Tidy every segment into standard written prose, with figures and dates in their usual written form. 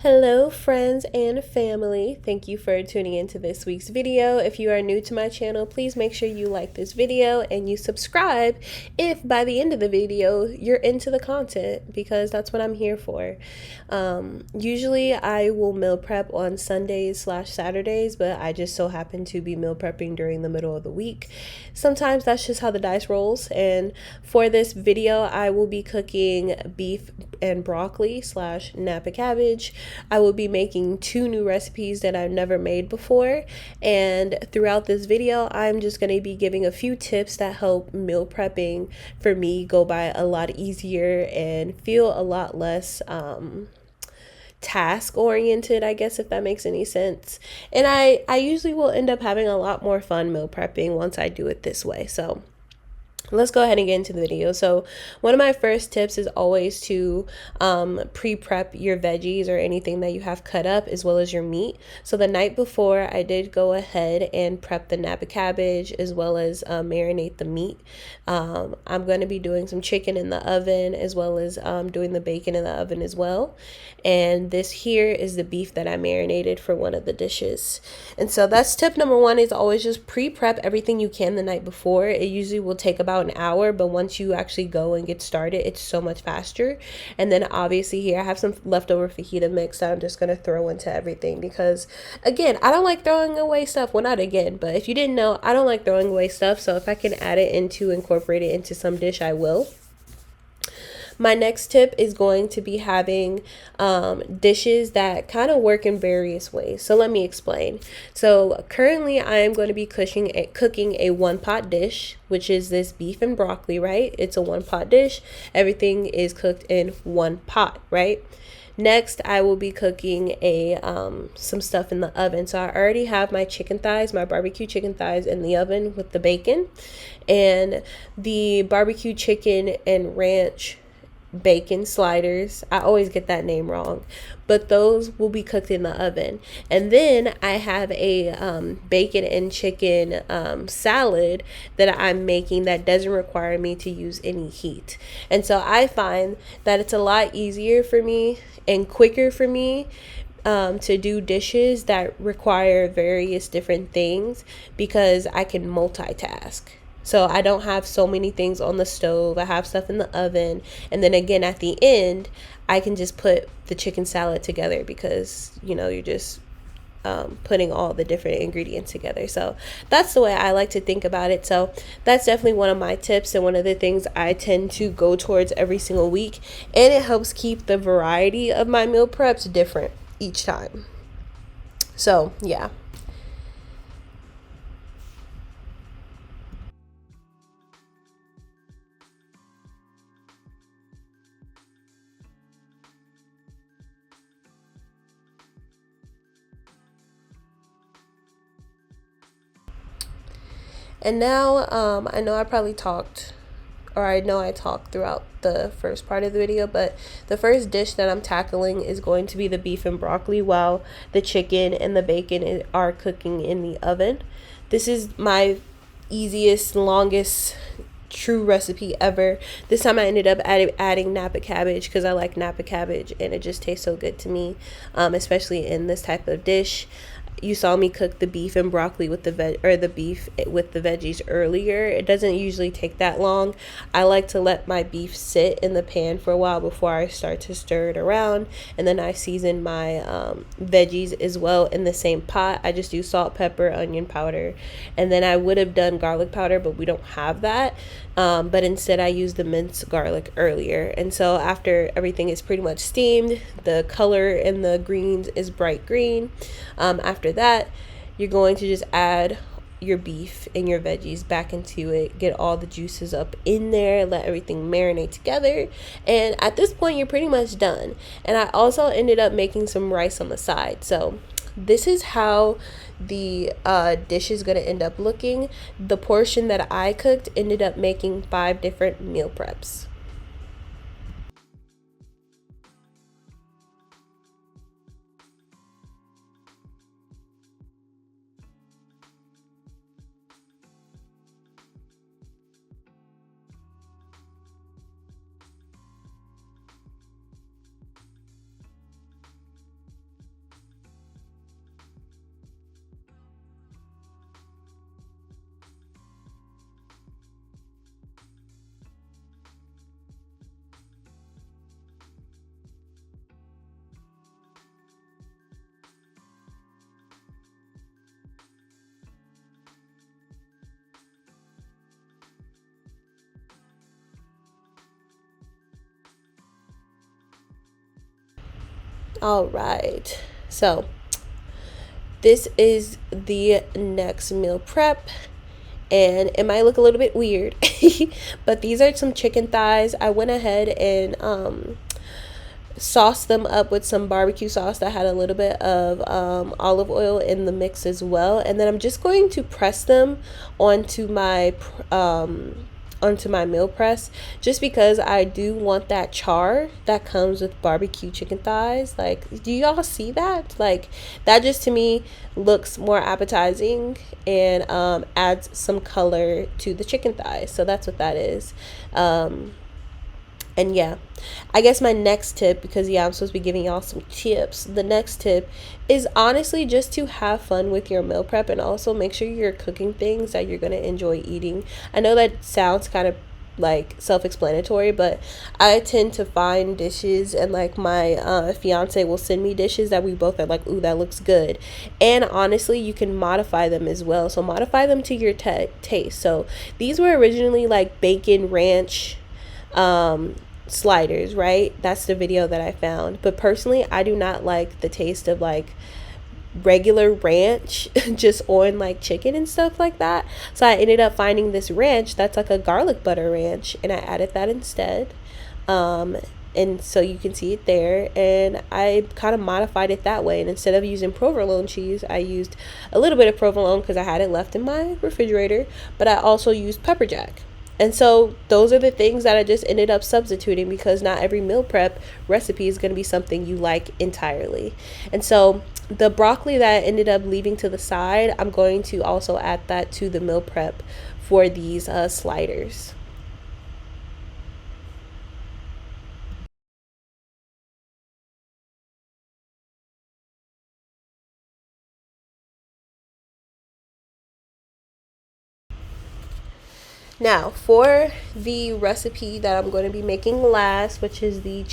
Hello, friends and family. Thank you for tuning into this week's video. If you are new to my channel, please make sure you like this video and you subscribe if by the end of the video you're into the content, because that's what I'm here for. Usually I will meal prep on Sundays/Saturdays, but I just so happen to be meal prepping during the middle of the week. Sometimes that's just how the dice rolls. And for this video, I will be cooking beef and broccoli/Napa cabbage. I will be making two new recipes that I've never made before, and throughout this video I'm just going to be giving a few tips that help meal prepping for me go by a lot easier and feel a lot less task oriented, I guess, if that makes any sense. And I usually will end up having a lot more fun meal prepping once I do it this way. So let's go ahead and get into the video. So one of my first tips is always to pre-prep your veggies or anything that you have cut up, as well as your meat. So the night before, I did go ahead and prep the Napa cabbage as well as marinate the meat. I'm going to be doing some chicken in the oven, as well as doing the bacon in the oven as well. And this here is the beef that I marinated for one of the dishes. And so that's tip number one, is always just pre-prep everything you can the night before. It usually will take about an hour, but once you actually go and get started, it's so much faster. And then obviously here I have some leftover fajita mix that I'm just going to throw into everything, because again, I don't like throwing away stuff. Well, not again, but if you didn't know, I don't like throwing away stuff. So if I can add it into, incorporate it into some dish, I will. My next tip is going to be having dishes that kind of work in various ways. So let me explain. So currently I am going to be cooking a one pot dish, which is this beef and broccoli, right? It's a one pot dish. Everything is cooked in one pot, right? Next, I will be cooking some stuff in the oven. So I already have my chicken thighs, my barbecue chicken thighs in the oven with the bacon, and the barbecue chicken and ranch bacon sliders. I always get that name wrong, but those will be cooked in the oven. And then I have a bacon and chicken salad that I'm making that doesn't require me to use any heat. And so I find that it's a lot easier for me and quicker for me to do dishes that require various different things, because I can multitask. So I don't have so many things on the stove. I have stuff in the oven. And then again, at the end, I can just put the chicken salad together, because, you know, you're just putting all the different ingredients together. So that's the way I like to think about it. So that's definitely one of my tips, and one of the things I tend to go towards every single week. And it helps keep the variety of my meal preps different each time. So yeah. And now, I know I probably talked, or I know I talked throughout the first part of the video, but the first dish that I'm tackling is going to be the beef and broccoli, while the chicken and the bacon are cooking in the oven. This is my easiest, longest true recipe ever. This time I ended up adding Napa cabbage, because I like Napa cabbage and it just tastes so good to me, especially in this type of dish. You saw me cook the beef and broccoli with the beef with the veggies earlier. It doesn't usually take that long. I like to let my beef sit in the pan for a while before I start to stir it around, and then I season my veggies as well in the same pot. I just do salt, pepper, onion powder, and then I would have done garlic powder, but we don't have that. But instead I use the minced garlic earlier. And so after everything is pretty much steamed, the color in the greens is bright green. After that, you're going to just add your beef and your veggies back into it, get all the juices up in there, let everything marinate together, and at this point you're pretty much done. And I also ended up making some rice on the side. So this is how the dish is going to end up looking. The portion that I cooked ended up making 5 different meal preps. All right, so this is the next meal prep, and it might look a little bit weird, but these are some chicken thighs. I went ahead and sauced them up with some barbecue sauce that had a little bit of olive oil in the mix as well, and then I'm just going to press them onto my meal press, just because I do want that char that comes with barbecue chicken thighs. Like, do y'all see that? Like, that just to me looks more appetizing and adds some color to the chicken thighs. So that's what that is. And yeah, I guess my next tip, because yeah, I'm supposed to be giving y'all some tips. The next tip is honestly just to have fun with your meal prep, and also make sure you're cooking things that you're going to enjoy eating. I know that sounds kind of like self-explanatory, but I tend to find dishes, and like my fiance will send me dishes that we both are like, ooh, that looks good. And honestly, you can modify them as well. So modify them to your taste. So these were originally like bacon ranch sliders, right? That's the video that I found. But personally, I do not like the taste of like regular ranch just on like chicken and stuff like that. So I ended up finding this ranch that's like a garlic butter ranch, and I added that instead. And so you can see it there, and I kind of modified it that way. And instead of using provolone cheese, I used a little bit of provolone because I had it left in my refrigerator, but I also used pepper jack. And so those are the things that I just ended up substituting, because not every meal prep recipe is going to be something you like entirely. And so the broccoli that I ended up leaving to the side, I'm going to also add that to the meal prep for these sliders. Now, for the recipe that I'm going to be making last, which is the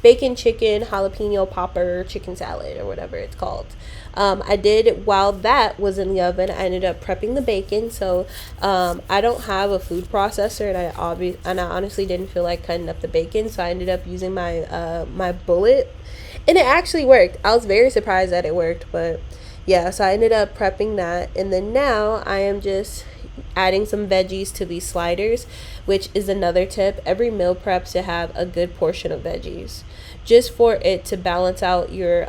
bacon chicken jalapeno popper chicken salad, or whatever it's called. I did, while that was in the oven, I ended up prepping the bacon. So I don't have a food processor, and I honestly didn't feel like cutting up the bacon, so I ended up using my bullet, and it actually worked. I was very surprised that it worked, but yeah, so I ended up prepping that, and then now I am just adding some veggies to these sliders, which is another tip. Every meal prep to have a good portion of veggies, just for it to balance out your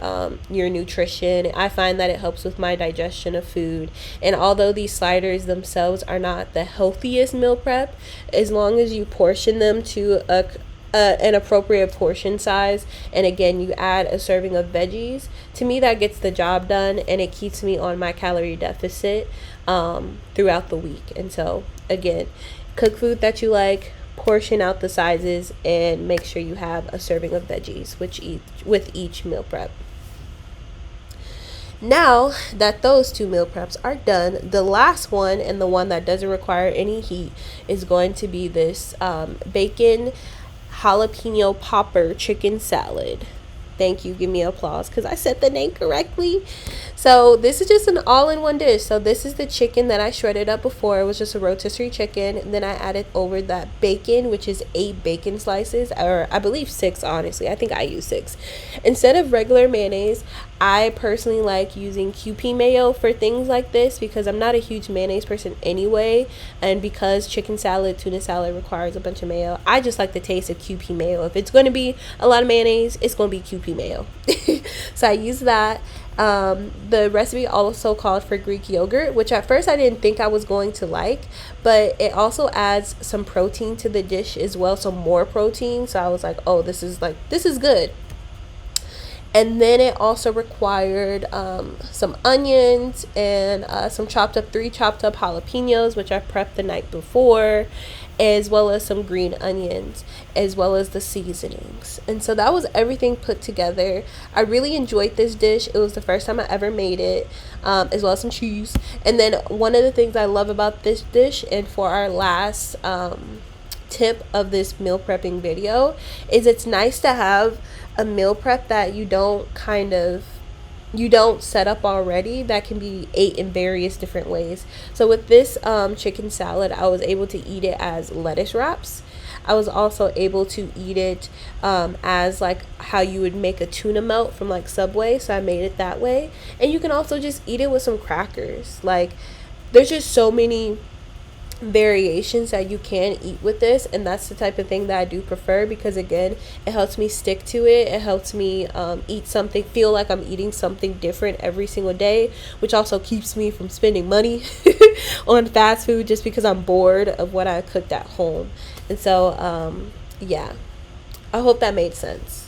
nutrition. I find that it helps with my digestion of food. And although these sliders themselves are not the healthiest meal prep, as long as you portion them to an appropriate portion size, and again, you add a serving of veggies, to me that gets the job done, and it keeps me on my calorie deficit throughout the week. And so again, cook food that you like, portion out the sizes, and make sure you have a serving of veggies with each meal prep. Now that those two meal preps are done, the last one, and the one that doesn't require any heat, is going to be this bacon jalapeno popper chicken salad. Thank you. Give me applause because I said the name correctly. So this is just an all-in-one dish. So this is the chicken that I shredded up before. It was just a rotisserie chicken. And then I added over that bacon, which is 8 bacon slices, or I believe 6, honestly. I think I use 6. Instead of regular mayonnaise, I personally like using QP mayo for things like this, because I'm not a huge mayonnaise person anyway, and because chicken salad, tuna salad requires a bunch of mayo, I just like the taste of QP mayo. If it's going to be a lot of mayonnaise, it's going to be QP mayo. So I use that. The recipe also called for Greek yogurt, which at first I didn't think I was going to like, but it also adds some protein to the dish as well, so more protein. So I was like, oh, this is good. And then it also required some onions and some 3 chopped up jalapeños, which I prepped the night before, as well as some green onions, as well as the seasonings. And so that was everything put together. I really enjoyed this dish. It was the first time I ever made it, as well as some cheese. And then one of the things I love about this dish, and for our last tip of this meal prepping video, is it's nice to have a meal prep that you don't set up already, that can be ate in various different ways. So with this chicken salad, I was able to eat it as lettuce wraps. I was also able to eat it as like how you would make a tuna melt from like Subway. So I made it that way. And you can also just eat it with some crackers. Like, there's just so many variations that you can eat with this, and that's the type of thing that I do prefer, because again, it helps me stick to it. It helps me eat something, feel like I'm eating something different every single day, which also keeps me from spending money on fast food just because I'm bored of what I cooked at home. And so yeah, I hope that made sense.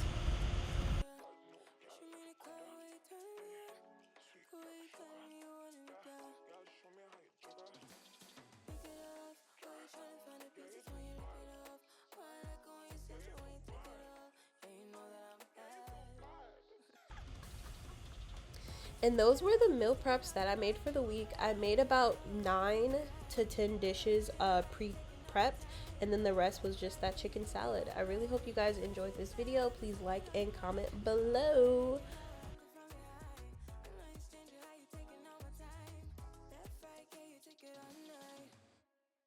And those were the meal preps that I made for the week. I made about 9 to 10 dishes pre-prepped, and then the rest was just that chicken salad. I really hope you guys enjoyed this video. Please like and comment below.